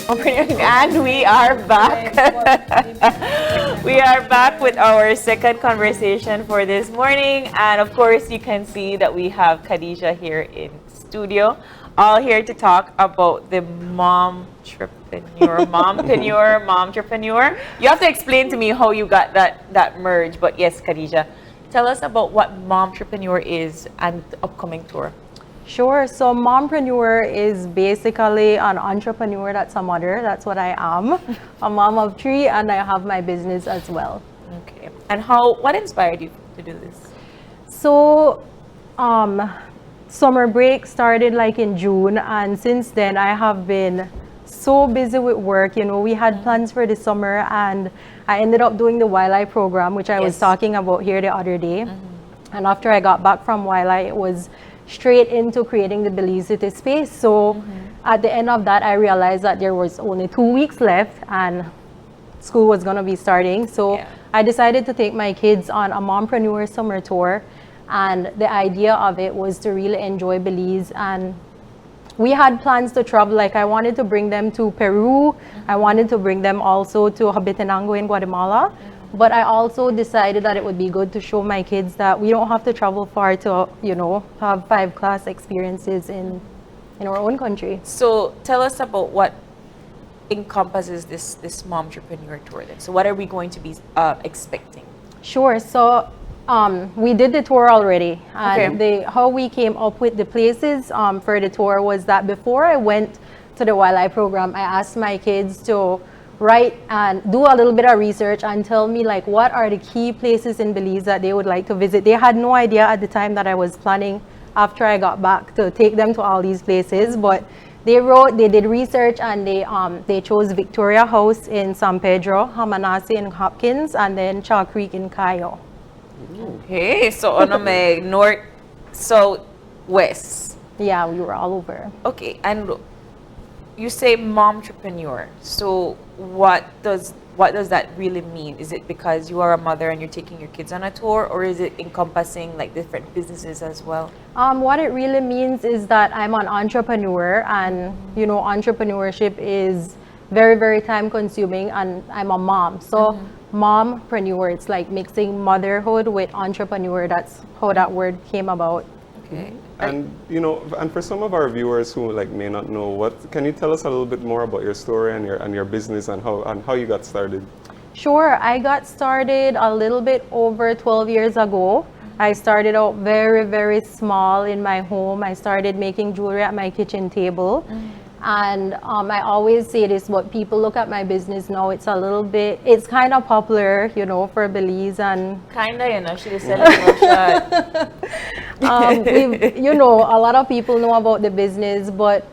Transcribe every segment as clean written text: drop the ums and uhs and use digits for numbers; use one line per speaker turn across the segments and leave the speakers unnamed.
And we are back. We are back with our second conversation for this morning. And of course, you can see that we have Khadija here in studio, all here to talk about the MOMtrepeneur. You have to explain to me how you got that merge. But yes, Khadija, tell us about what MOMtrepeneur is and the upcoming tour.
Sure. So mompreneur is basically an entrepreneur. That's a mother. That's what I am. A mom of three, and I have my business as well.
Okay. And what inspired you to do this?
So, summer break started like in June, and since then I have been so busy with work. You know, we had plans for the summer, and I ended up doing the Wildlife program, which I was talking about here the other day. And after I got back from Wildlife, it was straight into creating the Belize City space. So at the end of that, I realized that there was only 2 weeks left and school was gonna be starting. So I decided to take my kids on a mompreneur summer tour. And the idea of it was to really enjoy Belize. And we had plans to travel. Like I wanted to bring them to Peru. I wanted to bring them also to Habitenango in Guatemala. But I also decided that it would be good to show my kids that we don't have to travel far to, you know, have 5-class experiences in our own country.
So tell us about what encompasses this MOMtrepeneur tour then. So what are we going to be expecting?
Sure. So we did the tour already. And how we came up with the places for the tour was that before I went to the Wildlife program, I asked my kids to write and do a little bit of research and tell me like what are the key places in Belize that they would like to visit. They had no idea at the time that I was planning after I got back to take them to all these places, but they did research, and they chose Victoria House in San Pedro, Hamanasi in Hopkins, and then Chaw Creek in Cayo.
Okay, so on the north, south, west.
Yeah, we were all over.
Okay, and you say MOMtrepeneur. So what does that really mean? Is it because you are a mother and you're taking your kids on a tour, or is it encompassing like different businesses as well?
What it really means is that I'm an entrepreneur, and you know, entrepreneurship is very, very time consuming, and I'm a mom. So MOMpreneur, it's like mixing motherhood with entrepreneur. That's how that word came about.
Okay.
And you know, and for some of our viewers who like may not know, can you tell us a little bit more about your story and your business and how you got started?
Sure, I got started a little bit over 12 years ago. I started out very, very small in my home. I started making jewelry at my kitchen table. And I always say this, but people look at my business now, it's kind of popular, you know, for Belize and...
Kinda, you know, she was selling shot.
You know, a lot of people know about the business, but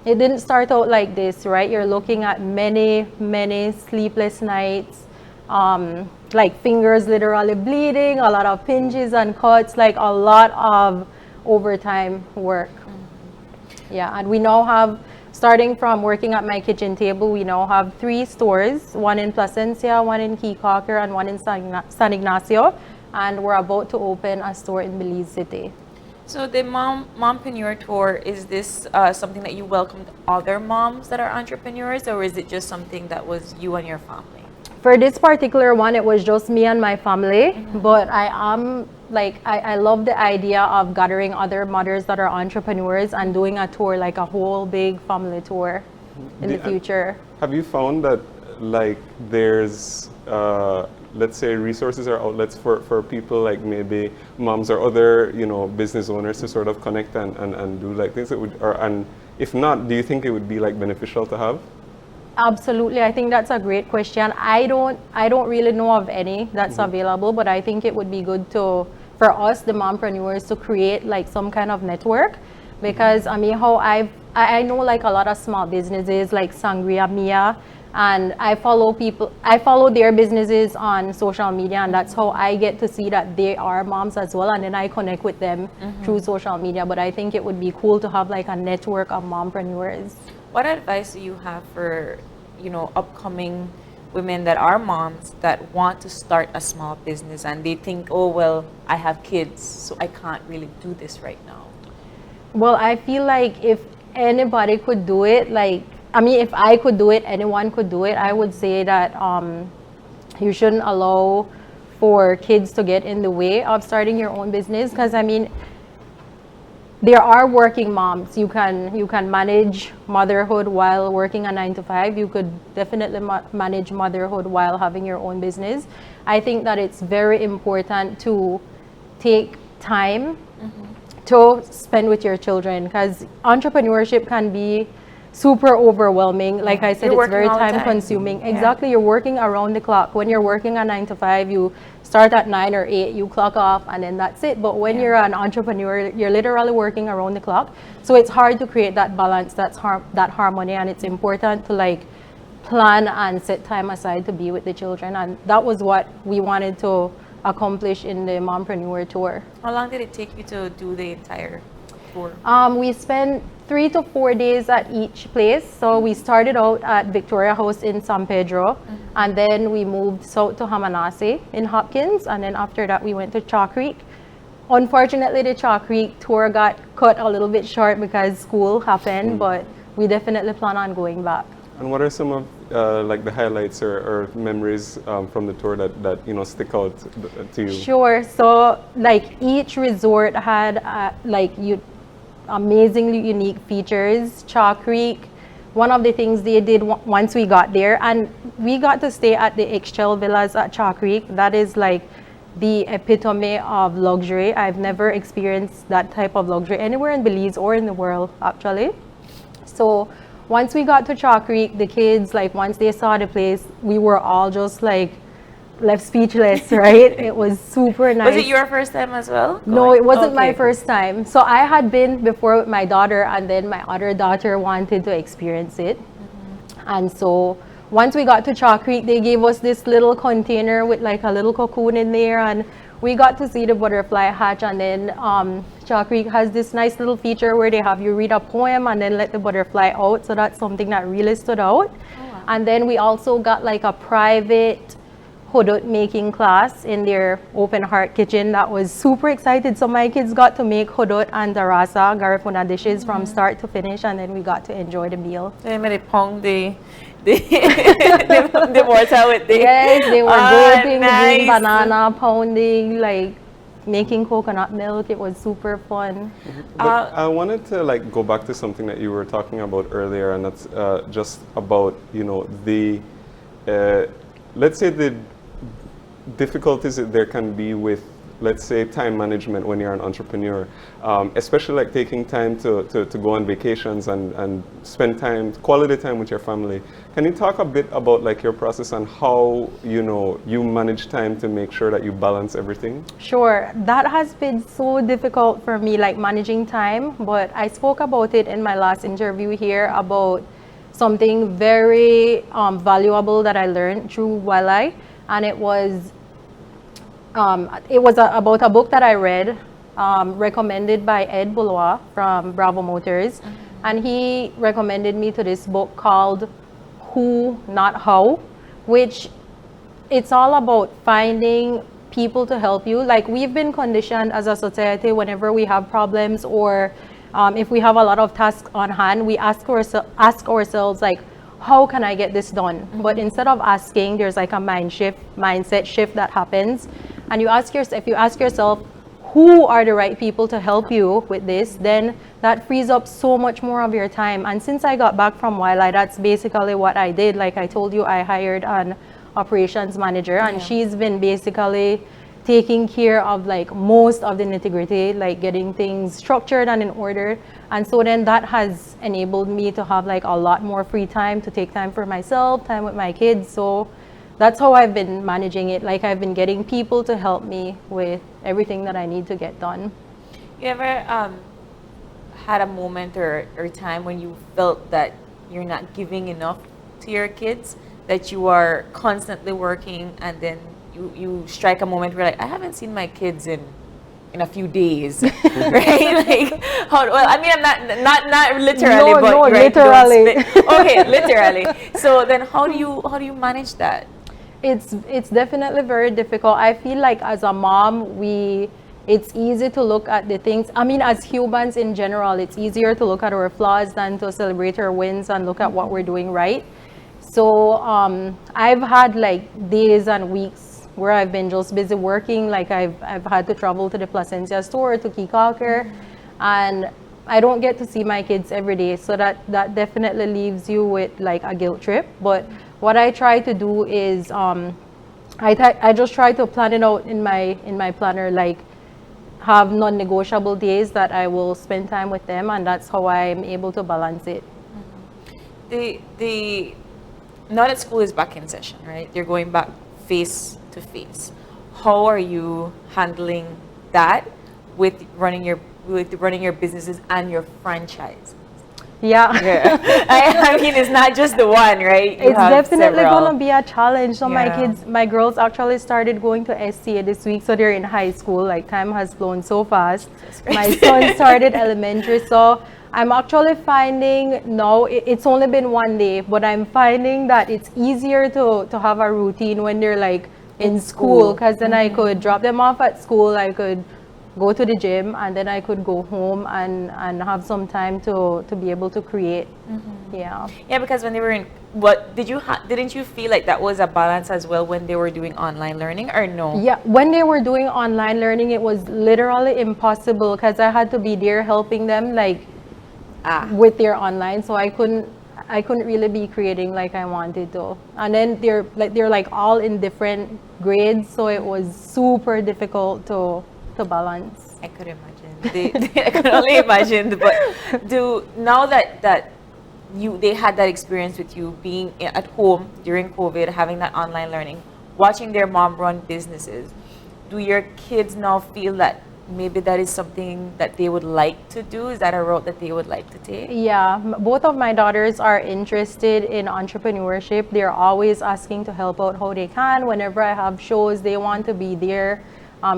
it didn't start out like this, right? You're looking at many, many sleepless nights, like fingers literally bleeding, a lot of pinches and cuts, like a lot of overtime work. Yeah, and we now have, starting from working at my kitchen table, we now have 3 stores, one in Placencia, one in Keycocker, and one in San Ignacio, and we're about to open a store in Belize City.
So the MOMpreneur tour, is this something that you welcomed other moms that are entrepreneurs, or is it just something that was you and your family?
For this particular one, it was just me and my family, but I love the idea of gathering other mothers that are entrepreneurs and doing a tour, like a whole big family tour in the future.
Have you found that like there's let's say resources or outlets for people like maybe moms or other, you know, business owners to sort of connect and do like things that would, and if not, do you think it would be like beneficial to have?
Absolutely. I think that's a great question. I don't really know of any that's available, but I think it would be good for us, the mompreneurs, to create like some kind of network, because I mean, I know like a lot of small businesses like Sangria Mia, and I follow their businesses on social media, and that's how I get to see that they are moms as well, and then I connect with them through social media. But I think it would be cool to have like a network of mompreneurs.
What advice do you have for, you know, upcoming women that are moms that want to start a small business and they think, oh, well, I have kids, so I can't really do this right now?
Well, I feel like if anybody could do it, like I mean, if I could do it, anyone could do it. I would say that you shouldn't allow for kids to get in the way of starting your own business, because I mean, there are working moms. You can manage motherhood while working a 9 to 5. You could definitely manage motherhood while having your own business. I think that it's very important to take time to spend with your children, because entrepreneurship can be super overwhelming. Like I said,
You're
it's very
working all the
time
time.
consuming. Exactly, you're working around the clock. When you're working a 9 to 5, you start at 9 or 8, you clock off, and then that's it. But when you're an entrepreneur, you're literally working around the clock. So it's hard to create that balance, that harmony, and it's important to like plan and set time aside to be with the children. And that was what we wanted to accomplish in the MOMpreneur tour.
How long did it take you to do the entire tour?
We spent 3 to 4 days at each place. So we started out at Victoria House in San Pedro, and then we moved south to Hamanase in Hopkins, and then after that we went to Chaw Creek. Unfortunately, the Chaw Creek tour got cut a little bit short because school happened, but we definitely plan on going back.
And what are some of like the highlights or memories from the tour that you know stick out to you?
Sure. So like each resort had amazingly unique features. Chaw Creek, one of the things they did once we got there, and we got to stay at the Excel Villas at Chaw Creek. That is like the epitome of luxury. I've never experienced that type of luxury anywhere in Belize or in the world, actually. So once we got to Chaw Creek, the kids, like once they saw the place, we were all just like left speechless, right? It was super nice.
Was it your first time as well?
No, it wasn't my
Okay.
first time. So I had been before with my daughter, and then my other daughter wanted to experience it. And so once we got to Chaw Creek, they gave us this little container with like a little cocoon in there, and we got to see the butterfly hatch. And then Chaw Creek has this nice little feature where they have you read a poem and then let the butterfly out. So that's something that really stood out. And then we also got like a private hudut making class in their open heart kitchen. That was super excited. So my kids got to make hudut and darasa, garifuna dishes from start to finish, and then we got to enjoy the meal.
They made it pong the mortar with the
Yes, they were grating the green
nice.
banana, pounding, like making coconut milk. It was super fun.
But I wanted to like go back to something that you were talking about earlier, and that's just about you know the let's say the difficulties that there can be with, let's say, time management when you're an entrepreneur, especially like taking time to go on vacations and spend time, quality time with your family. Can you talk a bit about like your process and how you know you manage time to make sure that you balance everything?
Sure, that has been so difficult for me, like managing time, but I spoke about it in my last interview here about something very valuable that I learned through Wildlife, and it was about a book that I read, recommended by Ed Boulois from Bravo Motors, and he recommended me to this book called Who, Not How, which it's all about finding people to help you. Like we've been conditioned as a society, whenever we have problems or if we have a lot of tasks on hand, we ask ourselves like, how can I get this done? But instead of asking, there's like a mindset shift that happens. And if you ask yourself, who are the right people to help you with this, then that frees up so much more of your time. And since I got back from Wildlife, that's basically what I did. Like I told you, I hired an operations manager, and she's been basically taking care of like most of the nitty-gritty, like getting things structured and in order. And so then that has enabled me to have like a lot more free time to take time for myself, time with my kids. So that's how I've been managing it. Like I've been getting people to help me with everything that I need to get done.
You ever had a moment or time when you felt that you're not giving enough to your kids, that you are constantly working, and then you strike a moment where like, I haven't seen my kids in a few days, right? Like, well, I mean, I'm not literally,
No,
but
no,
right,
literally.
okay, literally. So then, how do you manage that?
It's definitely very difficult. I feel like as a mom, we it's easy to look at the things. I mean, as humans in general, it's easier to look at our flaws than to celebrate our wins and look at what we're doing right. So I've had like days and weeks where I've been just busy working. Like I've had to travel to the Placencia store, to Kikaker, and I don't get to see my kids every day. So that definitely leaves you with like a guilt trip. But what I try to do is I just try to plan it out in my planner, like have non-negotiable days that I will spend time with them, and that's how I'm able to balance it.
The now that school is back in session, right? You're going back face to face. How are you handling that with running your businesses and your franchise?
Yeah.
I mean, it's not just the one, right? You
It's
have
definitely
several.
gonna be a challenge. So
Yeah.
my girls actually started going to STA this week, so they're in high school. Like time has flown so fast. My son started elementary, so I'm actually finding now it's only been one day, but I'm finding that it's easier to have a routine when they're like in school, because then I could drop them off at school, I could go to the gym, and then I could go home and have some time to be able to create. Yeah.
Yeah, because when they were in, didn't you feel like that was a balance as well when they were doing online learning, or no?
Yeah, when they were doing online learning, it was literally impossible because I had to be there helping them like with their online, so I couldn't really be creating like I wanted to. And then they're like all in different grades, so it was super difficult to balance.
I could imagine. I could only imagine. But now that they had that experience with you being at home during COVID, having that online learning, watching their mom run businesses, do your kids now feel that maybe that is something that they would like to do? Is that a route that they would like to take?
Yeah, both of my daughters are interested in entrepreneurship. They're always asking to help out how they can. Whenever I have shows, they want to be there.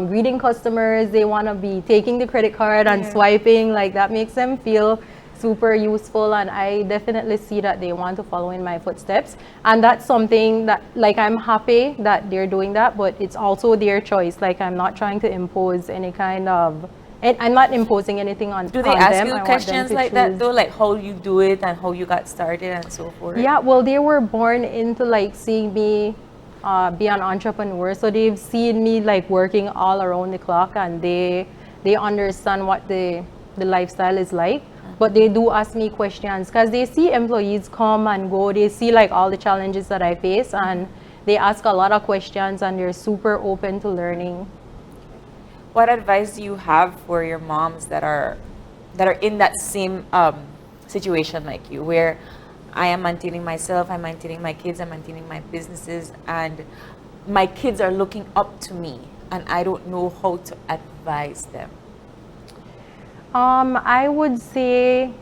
Greeting customers, they want to be taking the credit card and swiping. Like that makes them feel super useful, and I definitely see that they want to follow in my footsteps, and that's something that like I'm happy that they're doing that, but it's also their choice. Like I'm not trying to impose any kind of, and I'm not imposing anything on them.
Do they ask
I
you
want them
questions
to
like that
choose.
though, like how you do it and how you got started and so forth?
Yeah, well, they were born into like seeing me be an entrepreneur, so they've seen me like working all around the clock, and they understand what the lifestyle is like. But they do ask me questions because they see employees come and go, they see like all the challenges that I face, and they ask a lot of questions, and they're super open to learning.
What advice do you have for your moms that are in that same situation like you, where I am maintaining myself, I'm maintaining my kids, I'm maintaining my businesses, and my kids are looking up to me, and I don't know how to advise them?
I would say,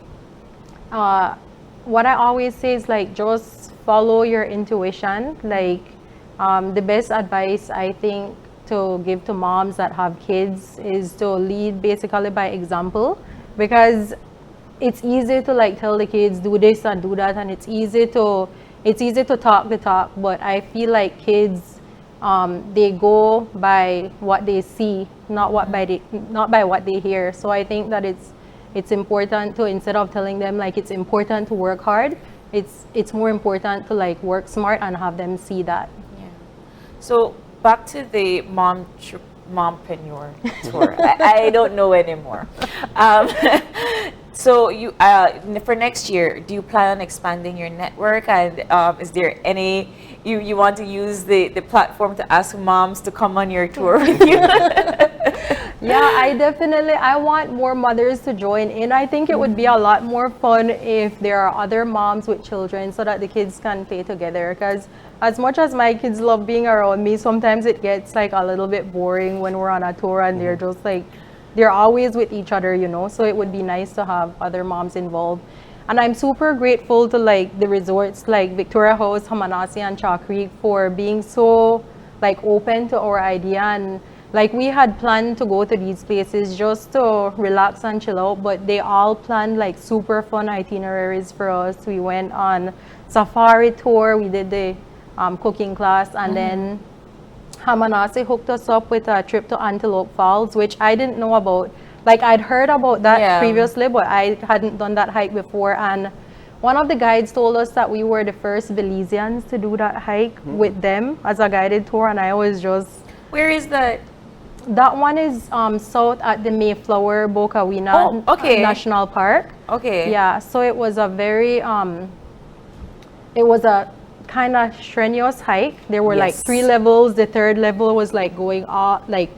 what I always say is like just follow your intuition. Like the best advice I think to give to moms that have kids is to lead basically by example, because it's easy to like tell the kids do this and do that, and it's easy to talk the talk, but I feel like kids they go by what they see, not by what they hear. So I think that it's important to, instead of telling them like it's important to work hard, it's more important to like work smart and have them see that.
Yeah. So back to the MOMtrepeneur tour. I don't know anymore. So you for next year, do you plan on expanding your network, and is there any you want to use the platform to ask moms to come on your tour with you?
Yeah, I want more mothers to join in. I think it would be a lot more fun if there are other moms with children, so that the kids can play together, because as much as my kids love being around me, sometimes it gets like a little bit boring when we're on a tour and they're just like, they're always with each other, you know, so it would be nice to have other moms involved. And I'm super grateful to like the resorts like Victoria House, Hamanasi, and Chalk Creek for being so like open to our idea. And like we had planned to go to these places just to relax and chill out, but they all planned like super fun itineraries for us. We went on safari tour, we did the cooking class, and then Hamanasi hooked us up with a trip to Antelope Falls, which I didn't know about. Like, I'd heard about that
Yeah.
previously, but I hadn't done that hike before. And one of the guides told us that we were the first Belizeans to do that hike with them as a guided tour, and I was just...
Where is that?
That one is south at the Mayflower Bokawina
Oh, okay.
National Park.
Okay.
Yeah, so it was a very, it was a kind of strenuous hike. There were like
Yes.
3 levels. The 3rd level was like going up, like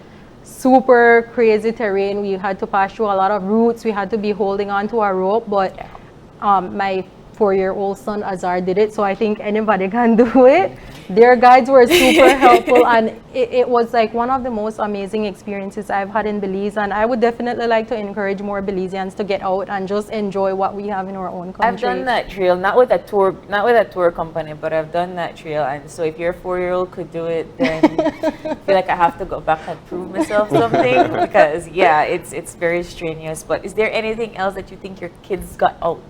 super crazy terrain. We had to pass through a lot of roots. We had to be holding on to a rope, but my 4-year-old son Azar did it, so I think anybody can do it. Their guides were super helpful, and it was like one of the most amazing experiences I've had in Belize, and I would definitely like to encourage more Belizeans to get out and just enjoy what we have in our own country.
I've done that trail, not with a tour company, but I've done that trail, and so if your 4-year-old could do it, then I feel like I have to go back and prove myself something, because yeah, it's very strenuous. But is there anything else that you think your kids got out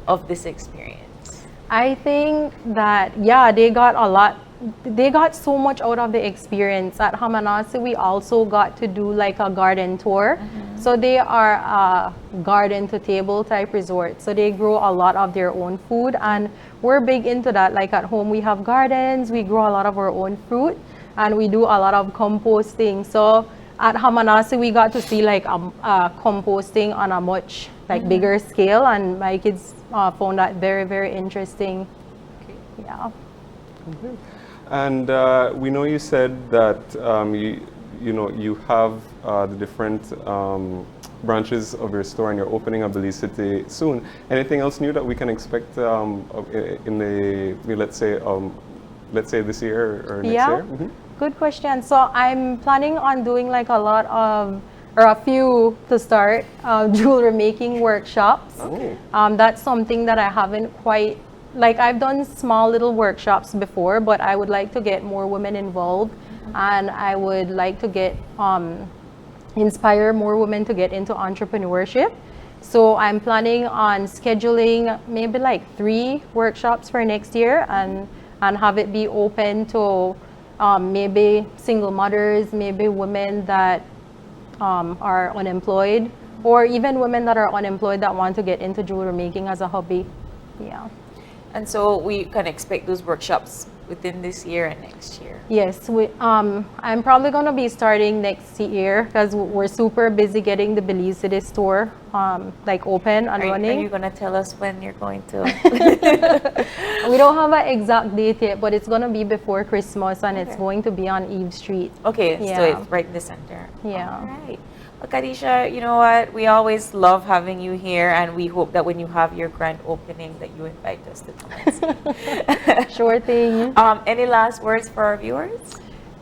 of this experience?
I think that, yeah, they got a lot. They got so much out of the experience. At Hamanasi, we also got to do like a garden tour. So they are a garden to table type resort. So they grow a lot of their own food, and we're big into that. Like at home, we have gardens, we grow a lot of our own fruit, and we do a lot of composting. So at Hamanasi, we got to see like composting on a much like bigger scale, and my kids found that very, very interesting.
Okay.
Yeah.
And we know you said that you have the different branches of your store, and you're opening a Belize City soon. Anything else new that we can expect in the let's say this year or next year? Mm-hmm.
Good question. So I'm planning on doing like a lot of, or a few to start, jewelry making workshops.
Oh.
That's something that I haven't quite, like I've done small little workshops before, but I would like to get more women involved, and I would like to get, inspire more women to get into entrepreneurship. So I'm planning on scheduling maybe like 3 workshops for next year, and have it be open to maybe single mothers, maybe women that are unemployed, or even women that are unemployed that want to get into jewelry making as a hobby. Yeah.
And so we can expect those workshops within this year and next year.
Yes, I'm probably going to be starting next year, because we're super busy getting the Belize City store like open and running.
Are you going to tell us when you're going to?
We don't have an exact date yet, but it's going to be before Christmas, and it's going to be on Eve Street.
Okay,
Yeah.
so it's right in the center.
Yeah.
All right. Well, Khadija, you know what? We always love having you here, and we hope that when you have your grand opening that you invite us to come and see.
Sure thing.
Any last words for our viewers?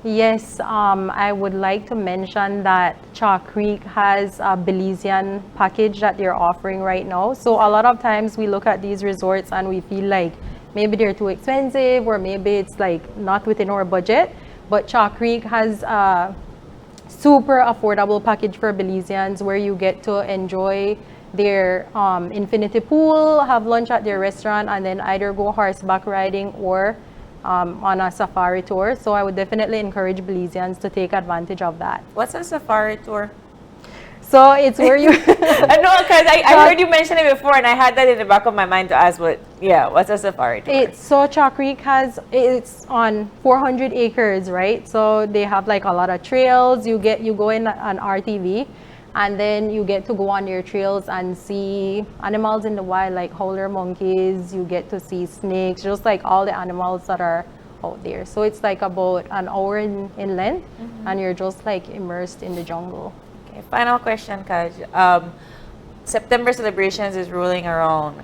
Yes, I would like to mention that Chaw Creek has a Belizean package that they're offering right now. So a lot of times we look at these resorts and we feel like maybe they're too expensive, or maybe it's like not within our budget. But Chaw Creek has a super affordable package for Belizeans, where you get to enjoy their infinity pool, have lunch at their restaurant, and then either go horseback riding or on a safari tour. So I would definitely encourage Belizeans to take advantage of that.
What's a safari tour?
So it's where you...
I know, because I heard you mention it before, and I had that in the back of my mind to ask what's a safari tour?
So Chaw Creek it's on 400 acres, right? So they have like a lot of trails. You go in an RTV, and then you get to go on your trails and see animals in the wild, like howler monkeys. You get to see snakes, just like all the animals that are out there. So it's like about an hour in length, and you're just like immersed in the jungle.
Okay, final question, Kaj. September celebrations is rolling around.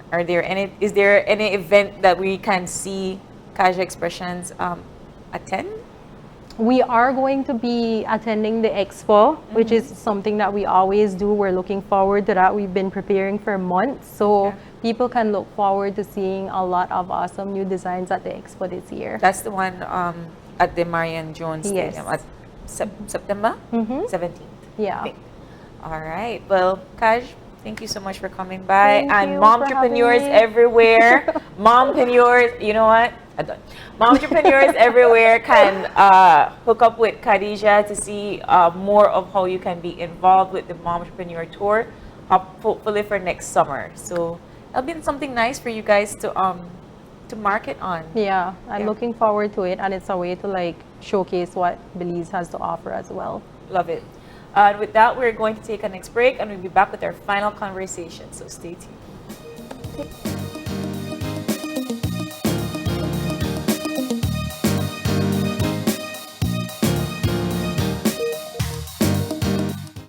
Is there any event that we can see Kaj Expressions attend?
We are going to be attending the expo, which is something that we always do. We're looking forward to that. We've been preparing for months, so people can look forward to seeing a lot of awesome new designs at the expo this year.
That's the one at the Marian Jones Stadium at September 17th.
Yeah.
All right. Well, Kaj, thank you so much for coming by.
Thank
and
you
Momtrepeneurs
for having me.
everywhere. Mompreneurs, you know what? Momtrepreneurs everywhere can hook up with Khadija to see more of how you can be involved with the Momtrepreneur tour, hopefully for next summer. So it'll be something nice for you guys to market on.
Yeah, I'm looking forward to it, and it's a way to like showcase what Belize has to offer as well.
Love it. And with that, we're going to take a next break, and we'll be back with our final conversation. So stay tuned.